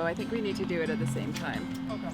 I think we need to do it at the same time. Okay.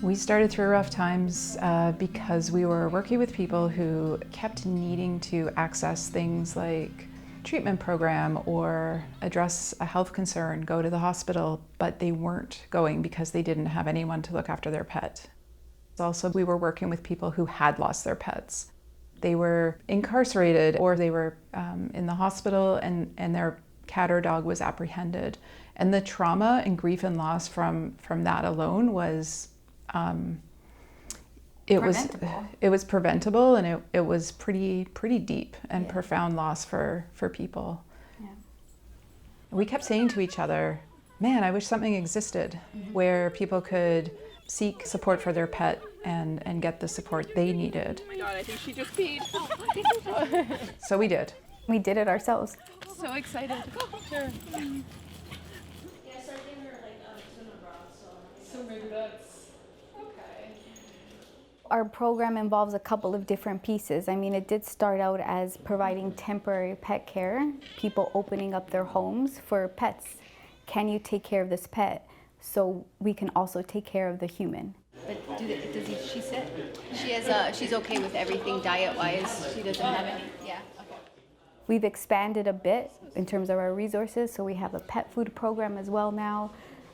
We started Through Rough Times because we were working with people who kept needing to access things like treatment program or address a health concern, go to the hospital, but they weren't going because they didn't have anyone to look after their pet. Also, we were working with people who had lost their pets. They were incarcerated or they were in the hospital and their cat or dog was apprehended. And the trauma and grief and loss from that alone was it was preventable, and it was pretty deep and profound loss for people. Yeah. We kept saying to each other, man, I wish something existed where people could seek support for their pet and get the support they needed. Oh my God, I think she just peed. So we did. We did it ourselves. So excited. Sure. So maybe that's okay. Our program involves a couple of different pieces. I mean, it did start out as providing temporary pet care, people opening up their homes for pets. Can you take care of this pet? So we can also take care of the human. But she sit? She's okay with everything diet-wise. She doesn't have any. Yeah. Okay. We've expanded a bit in terms of our resources, so we have a pet food program as well now.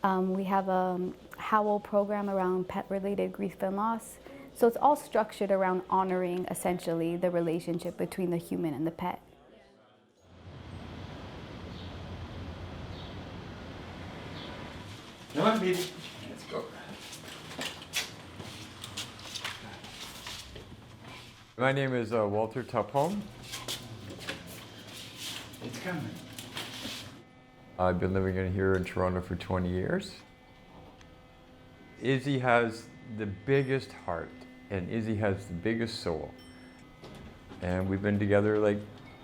We have a Howl program around pet-related grief and loss. So it's all structured around honoring, essentially, the relationship between the human and the pet. Come on, baby. Let's go. My name is Walter Tupholm. It's coming. I've been living here in Toronto for 20 years. Izzy has the biggest heart, and Izzy has the biggest soul. And we've been together like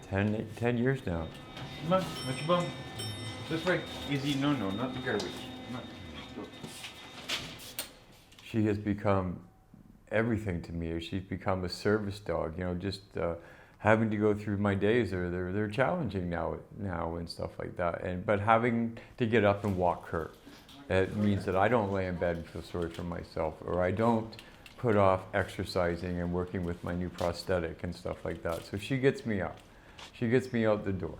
10 years now. Come on, let your bum. This way. Easy, no, not the garbage. Come on. Go. She has become everything to me. She's become a service dog, you know, just having to go through my days they're challenging now and stuff like that. But having to get up and walk her, it means that I don't lay in bed and feel sorry for myself, or I don't put off exercising and working with my new prosthetic and stuff like that. So she gets me up. She gets me out the door.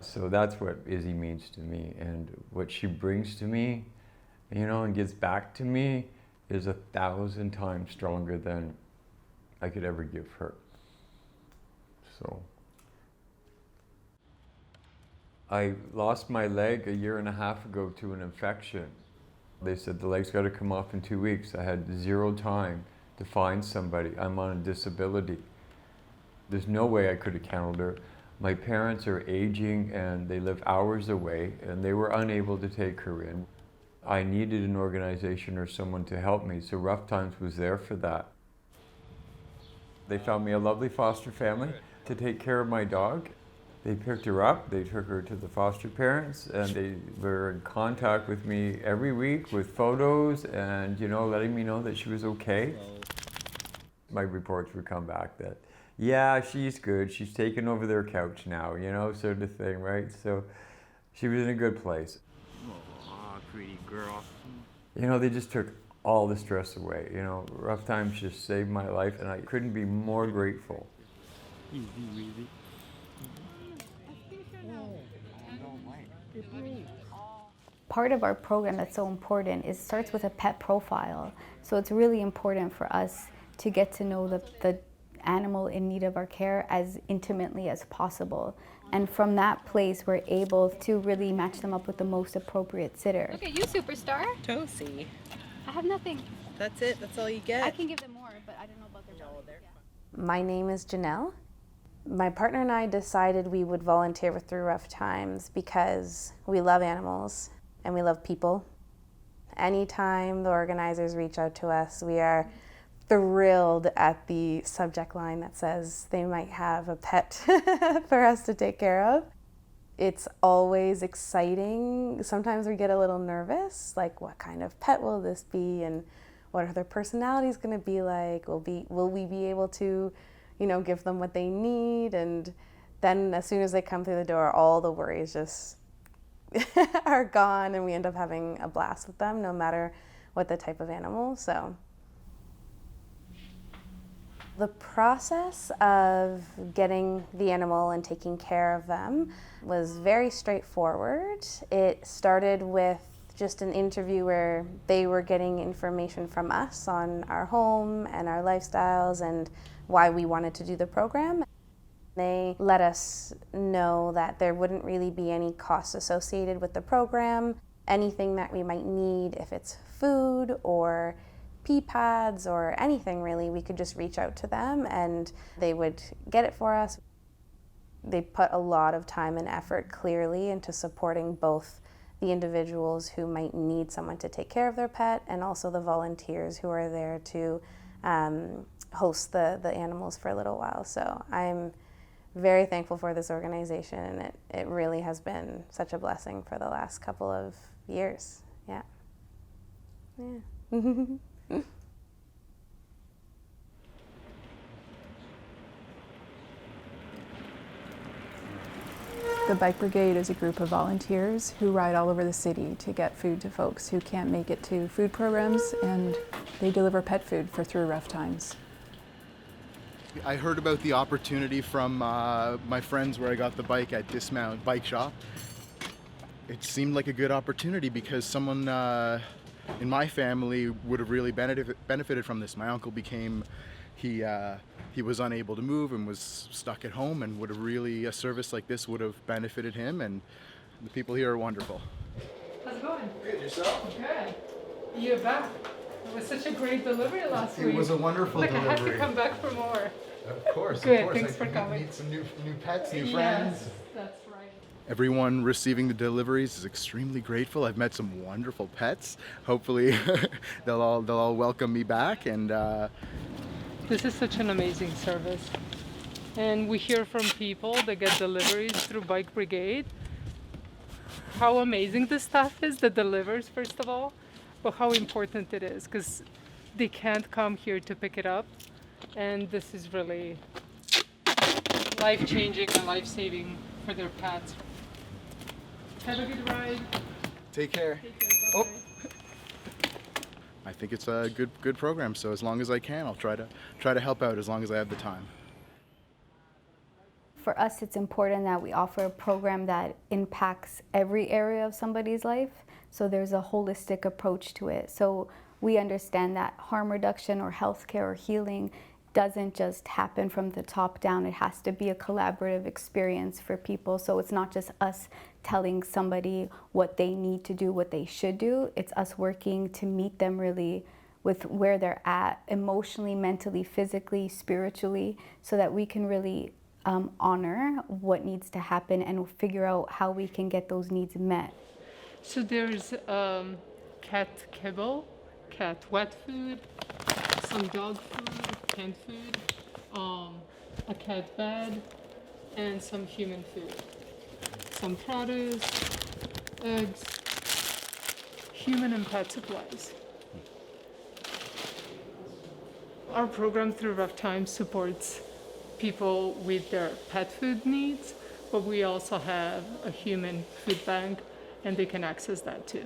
So that's what Izzy means to me, and what she brings to me, you know, and gives back to me is 1,000 times stronger than I could ever give her. So I lost my leg a year and a half ago to an infection. They said the leg's got to come off in 2 weeks. I had 0 time to find somebody. I'm on a disability. There's no way I could have counted her. My parents are aging and they live hours away, and they were unable to take her in. I needed an organization or someone to help me, so Rough Times was there for that. They found me a lovely foster family to take care of my dog. They picked her up, they took her to the foster parents, and they were in contact with me every week with photos and, you know, letting me know that she was okay. My reports would come back that, yeah, she's good, she's taken over their couch now, you know, sort of thing, right? So she was in a good place. Aw, pretty girl. You know, they just took all the stress away. You know, Rough Times just saved my life, and I couldn't be more grateful. Easy, easy. Part of our program that's so important is starts with a pet profile. So it's really important for us to get to know the animal in need of our care as intimately as possible. And from that place, we're able to really match them up with the most appropriate sitter. Look at you, superstar. Tosie. I have nothing. That's it. That's all you get. I can give them more, but I don't know about their belly. Yeah. My name is Janelle. My partner and I decided we would volunteer with Through Rough Times because we love animals and we love people. Anytime the organizers reach out to us, we are thrilled at the subject line that says they might have a pet for us to take care of. It's always exciting. Sometimes we get a little nervous, like what kind of pet will this be and what are their personalities going to be like? Will we be able to, give them what they need. And then as soon as they come through the door, all the worries just are gone, and we end up having a blast with them no matter what the type of animal. So the process of getting the animal and taking care of them was very straightforward. It started with just an interview where they were getting information from us on our home and our lifestyles and why we wanted to do the program. They let us know that there wouldn't really be any costs associated with the program. Anything that we might need, if it's food or pee pads or anything really, we could just reach out to them and they would get it for us. They put a lot of time and effort clearly into supporting both the individuals who might need someone to take care of their pet and also the volunteers who are there to host the animals for a little while. So I'm very thankful for this organization, and it really has been such a blessing for the last couple of years. Yeah. The Bike Brigade is a group of volunteers who ride all over the city to get food to folks who can't make it to food programs, and they deliver pet food for Through Rough Times. I heard about the opportunity from my friends where I got the bike at Dismount Bike Shop. It seemed like a good opportunity because someone in my family would have really benefited from this. My uncle he was unable to move and was stuck at home, and a service like this would have benefited him, and the people here are wonderful. How's it going? Good, yourself? Good. You're back. It was such a great delivery last week. It was a wonderful delivery. I had to come back for more. Of course, Good, of course. thanks for coming. Meet some new pets, new friends. Yes, that's right. Everyone receiving the deliveries is extremely grateful. I've met some wonderful pets. Hopefully they'll all welcome me back, and This is such an amazing service. And we hear from people that get deliveries through Bike Brigade how amazing the staff is that delivers, first of all, but how important it is, because they can't come here to pick it up. And this is really life-changing and life-saving for their pets. Have a good ride. take care. Take care. Bye-bye. Oh. I think it's a good program, so as long as I can, I'll try to help out as long as I have the time. For us, it's important that we offer a program that impacts every area of somebody's life. So there's a holistic approach to it. So we understand that harm reduction or healthcare or healing doesn't just happen from the top down. It has to be a collaborative experience for people. So it's not just us telling somebody what they need to do, what they should do. It's us working to meet them really with where they're at, emotionally, mentally, physically, spiritually, so that we can really honor what needs to happen and figure out how we can get those needs met. So there's cat kibble, cat wet food, some dog food, canned food, a cat bed, and some human food. Some produce, eggs, human and pet supplies. Our program Through Rough Times supports people with their pet food needs, but we also have a human food bank, and they can access that too.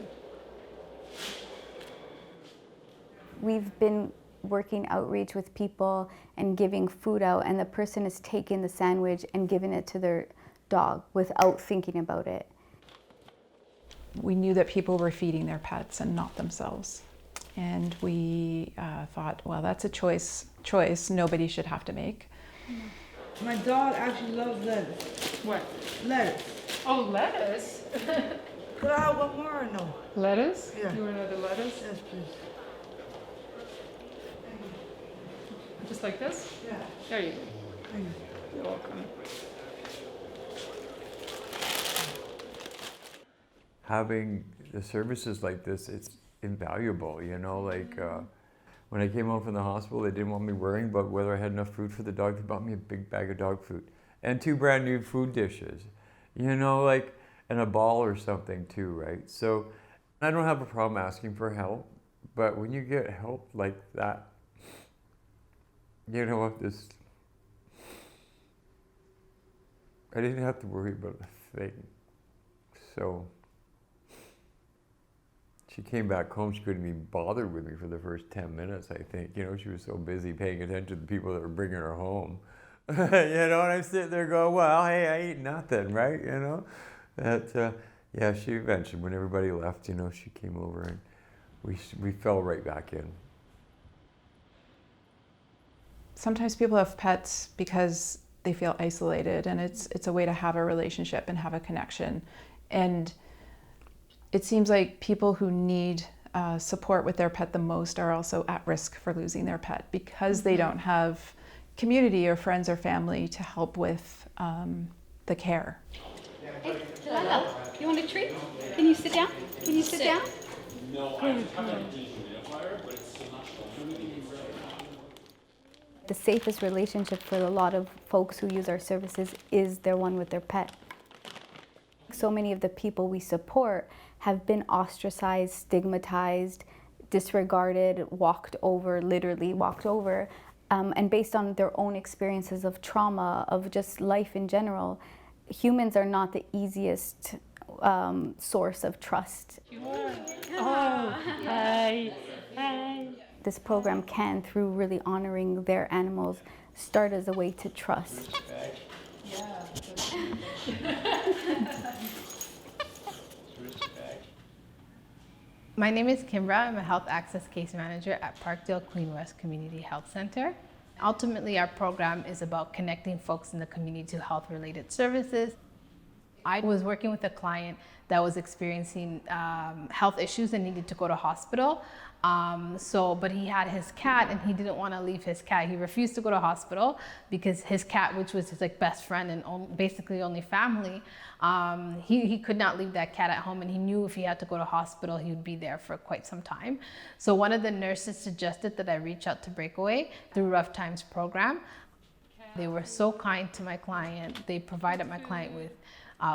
We've been working outreach with people and giving food out, and the person is taking the sandwich and giving it to their dog without thinking about it. We knew that people were feeding their pets and not themselves. And we thought, well, that's a choice nobody should have to make. My dog actually loves lettuce. What? Lettuce. Oh, lettuce? Could I have one more or no? Lettuce? Yeah. You want another lettuce? Yes, please. Just like this? Yeah. There you go. Thank you. You're welcome. Having the services like this, it's invaluable, you know, like when I came home from the hospital, they didn't want me worrying about whether I had enough food for the dog. They bought me a big bag of dog food and 2 brand new food dishes, you know, like, and a ball or something too, right? So I don't have a problem asking for help, but when you get help like that, you know, I didn't have to worry about a thing. So she came back home, she couldn't even bother with me for the first 10 minutes, I think. You know, she was so busy paying attention to the people that were bringing her home. You know, and I'm sitting there going, well, hey, I ate nothing, right? You know? That, yeah, she eventually, when everybody left, you know, she came over and we fell right back in. Sometimes people have pets because they feel isolated, and it's a way to have a relationship and have a connection. And it seems like people who need support with their pet the most are also at risk for losing their pet because they don't have community or friends or family to help with the care. Hey, Delilah, you want a treat? Can you sit down? Can you sit down? The safest relationship for a lot of folks who use our services is their one with their pet. So many of the people we support have been ostracized, stigmatized, disregarded, walked over, literally walked over. And based on their own experiences of trauma, of just life in general, humans are not the easiest source of trust. Oh, hi. Hi. This program can, through really honoring their animals, start as a way to trust. My name is Kimbra. I'm a health access case manager at Parkdale Queen West Community Health Center. Ultimately, our program is about connecting folks in the community to health-related services. I was working with a client that was experiencing health issues and needed to go to hospital. But he had his cat and he didn't want to leave his cat. He refused to go to hospital because his cat, which was his best friend and basically only family, he could not leave that cat at home, and he knew if he had to go to hospital, he would be there for quite some time. So one of the nurses suggested that I reach out to Breakaway through Rough Times program. They were so kind to my client. They provided my client with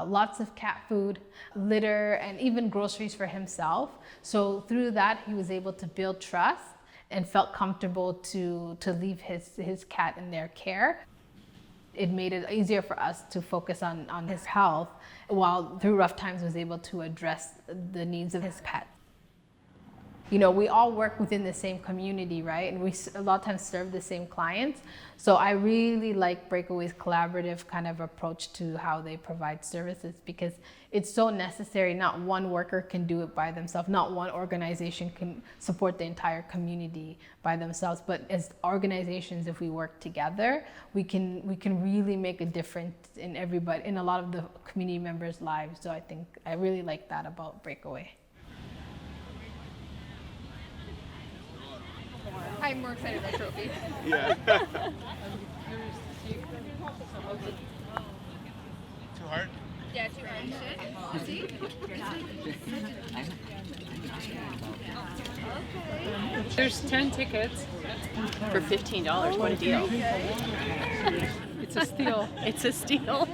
lots of cat food, litter, and even groceries for himself. So through that, he was able to build trust and felt comfortable to leave his cat in their care. It made it easier for us to focus on his health, while through Rough Times was able to address the needs of his pet. You know, we all work within the same community, right? And we a lot of times serve the same clients. So I really like Breakaway's collaborative kind of approach to how they provide services, because it's so necessary. Not one worker can do it by themselves. Not one organization can support the entire community by themselves. But as organizations, if we work together, we can really make a difference in a lot of the community members' lives. So I really like that about Breakaway. I'm more excited about Trophy. Yeah. Too hard? Yeah, too hard. See? There's 10 tickets. For $15. What a deal. It's a steal. It's a steal.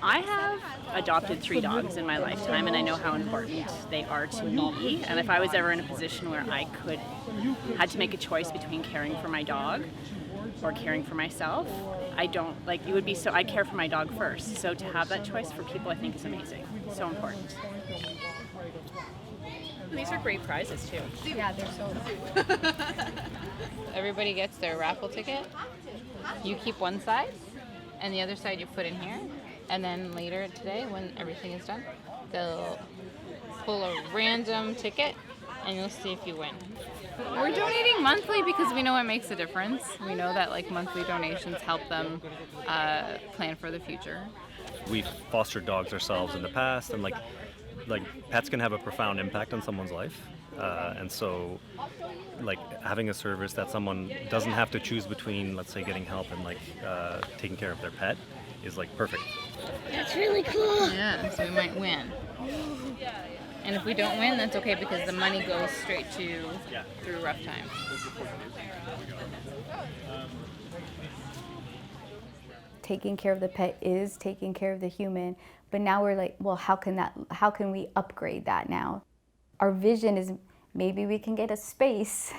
I have adopted 3 dogs in my lifetime, and I know how important they are to me. And if I was ever in a position where I had to make a choice between caring for my dog or caring for myself, I care for my dog first. So to have that choice for people, I think is amazing. So important. And these are great prizes too. Yeah, they're so Everybody gets their raffle ticket. You keep one side, and the other side you put in here. And then later today, when everything is done, they'll pull a random ticket, and you'll see if you win. We're donating monthly because we know it makes a difference. We know that monthly donations help them plan for the future. We've fostered dogs ourselves in the past, and pets can have a profound impact on someone's life. And so having a service that someone doesn't have to choose between, let's say, getting help and taking care of their pet is perfect. That's really cool. Yeah, so we might win. And if we don't win, that's okay, because the money goes straight through Rough Times. Taking care of the pet is taking care of the human, but now we're like, well, how can we upgrade that now? Our vision is maybe we can get a space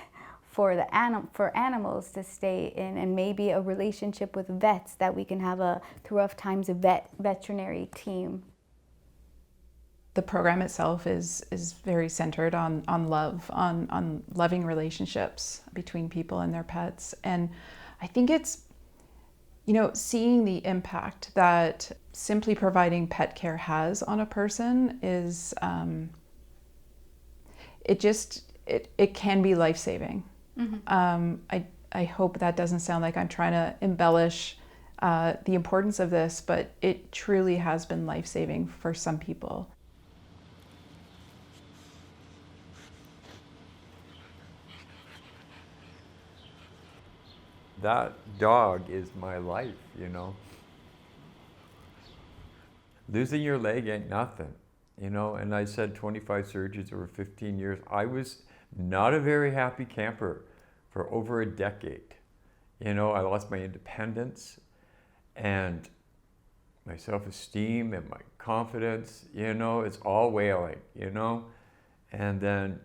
for for animals to stay in, and maybe a relationship with vets that we can have through Rough Times veterinary team. The program itself is very centered on love, on loving relationships between people and their pets. And I think it's, seeing the impact that simply providing pet care has on a person is, it can be life-saving. Mm-hmm. I hope that doesn't sound like I'm trying to embellish the importance of this, but it truly has been life-saving for some people. That dog is my life, Losing your leg ain't nothing, and I said 25 surgeries over 15 years. I was not a very happy camper for over a decade. I lost my independence and my self-esteem and my confidence, it's all wailing, and then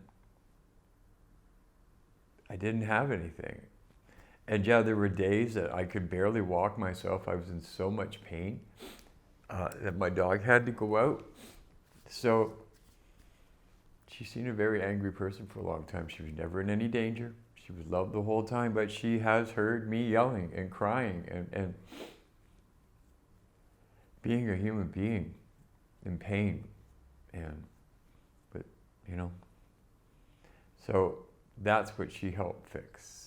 I didn't have anything. And yeah, there were days that I could barely walk myself. I was in so much pain that my dog had to go out. So she seemed a very angry person for a long time. She was never in any danger. She was loved the whole time, but she has heard me yelling and crying and being a human being in pain. But so that's what she helped fix.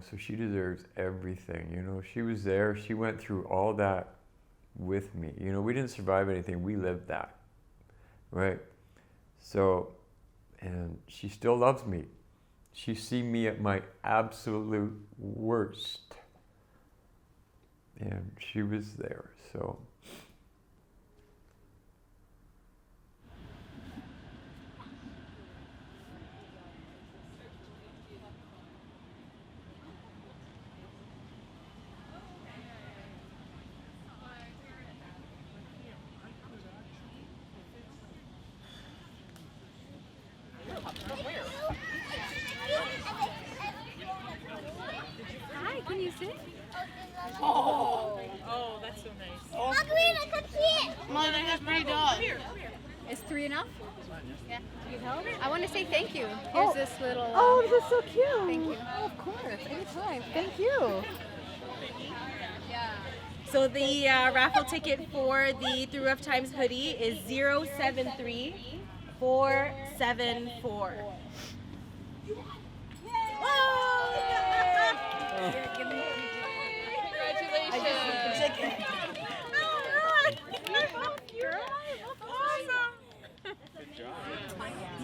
So she deserves everything. She was there. She went through all that with me. We didn't survive anything. We lived that, right? So, and she still loves me. She's seen me at my absolute worst. And she was there, so. Hi, can you sit? Oh, that's so nice. Mom, I have 3 dogs. Is 3 enough? Yeah. You help? I want to say thank you. Here's this little. This is so cute. Thank you. Oh, of course, anytime. Thank you. Yeah. So the raffle ticket for the Through Rough Times hoodie is 073474.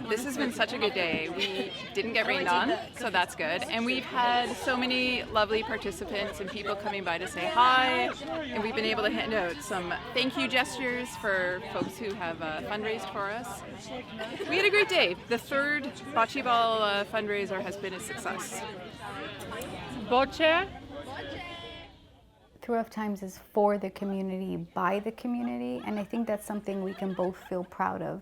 This has been such a good day. We didn't get rained on, so that's good. And we've had so many lovely participants and people coming by to say hi. And we've been able to hand out some thank you gestures for folks who have fundraised for us. We had a great day. The 3rd bocce ball fundraiser has been a success. Bocce? Through Rough Times is for the community, by the community, and I think that's something we can both feel proud of.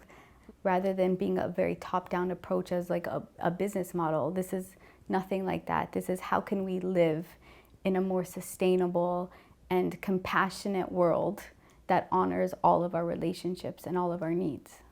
Rather than being a very top-down approach as like a business model. This is nothing like that. This is how can we live in a more sustainable and compassionate world that honors all of our relationships and all of our needs.